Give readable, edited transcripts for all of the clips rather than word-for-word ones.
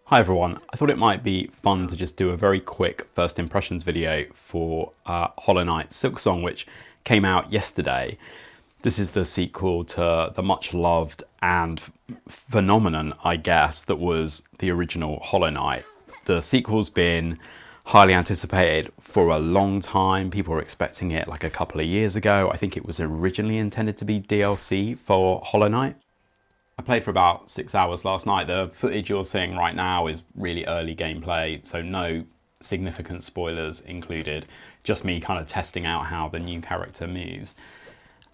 Hi everyone, I thought it might be fun to just do a very quick first impressions video for Hollow Knight Silksong, which came out yesterday. This is the sequel to the much loved and phenomenon, I guess, that was the original Hollow Knight. The sequel's been highly anticipated for a long time. People were expecting it like a couple of years ago. I think it was originally intended to be DLC for Hollow Knight. I played for about 6 hours last night. The footage you're seeing right now is really early gameplay, so no significant spoilers included, just me kind of testing out how the new character moves.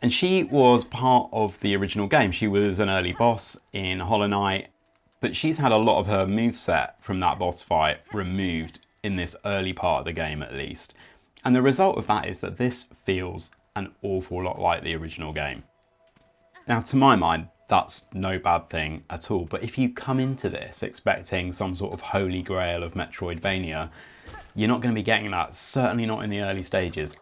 And she was part of the original game. She was an early boss in Hollow Knight, but she's had a lot of her moveset from that boss fight removed in this early part of the game at least. And the result of that is that this feels an awful lot like the original game. Now, to my mind, that's no bad thing at all, but if you come into this expecting some sort of holy grail of Metroidvania, you're not going to be getting that, certainly not in the early stages.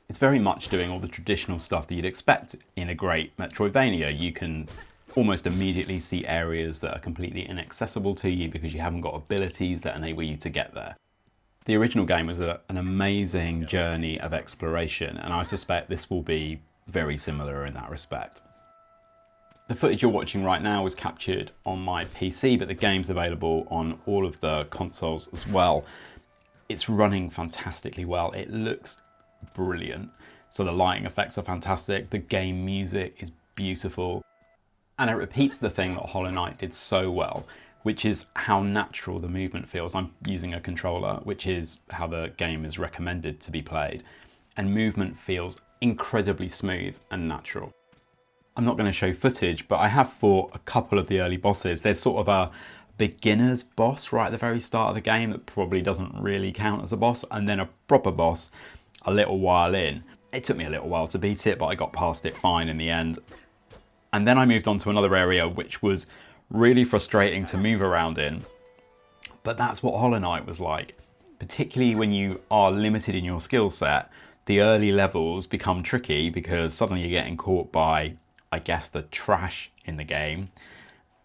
It's very much doing all the traditional stuff that you'd expect in a great Metroidvania. You can almost immediately see areas that are completely inaccessible to you because you haven't got abilities that enable you to get there. The original game was an amazing journey of exploration, and I suspect this will be very similar in that respect. The footage you're watching right now was captured on my PC, but the game's available on all of the consoles as well. It's running fantastically well. It looks brilliant. So the lighting effects are fantastic. The game music is beautiful. And it repeats the thing that Hollow Knight did so well, which is how natural the movement feels. I'm using a controller, which is how the game is recommended to be played. And movement feels incredibly smooth and natural. I'm not going to show footage, but I have fought a couple of the early bosses. There's sort of a beginner's boss right at the very start of the game that probably doesn't really count as a boss, and then a proper boss a little while in. It took me a little while to beat it, but I got past it fine in the end. And then I moved on to another area which was really frustrating to move around in. But that's what Hollow Knight was like. Particularly when you are limited in your skill set, the early levels become tricky because suddenly you're getting caught by, I guess, the trash in the game,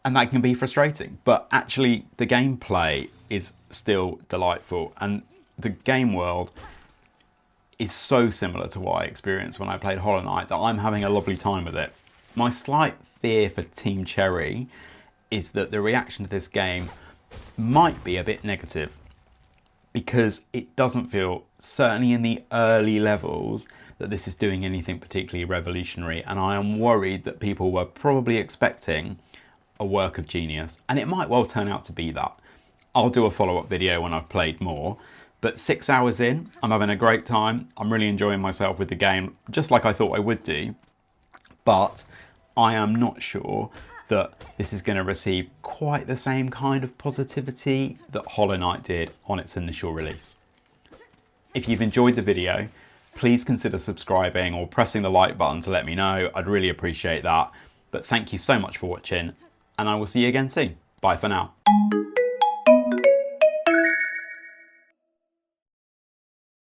and that can be frustrating. But actually the gameplay is still delightful, and the game world is so similar to what I experienced when I played Hollow Knight that I'm having a lovely time with it. My slight fear for Team Cherry is that the reaction to this game might be a bit negative, because it doesn't feel, certainly in the early levels, that this is doing anything particularly revolutionary, and I am worried that people were probably expecting a work of genius, and it might well turn out to be that. I'll do a follow-up video when I've played more, but 6 hours in, I'm having a great time. I'm really enjoying myself with the game, just like I thought I would do, but I am not sure that this is going to receive quite the same kind of positivity that Hollow Knight did on its initial release. If you've enjoyed the video, please consider subscribing or pressing the like button to let me know. I'd really appreciate that. But thank you so much for watching, and I will see you again soon. Bye for now.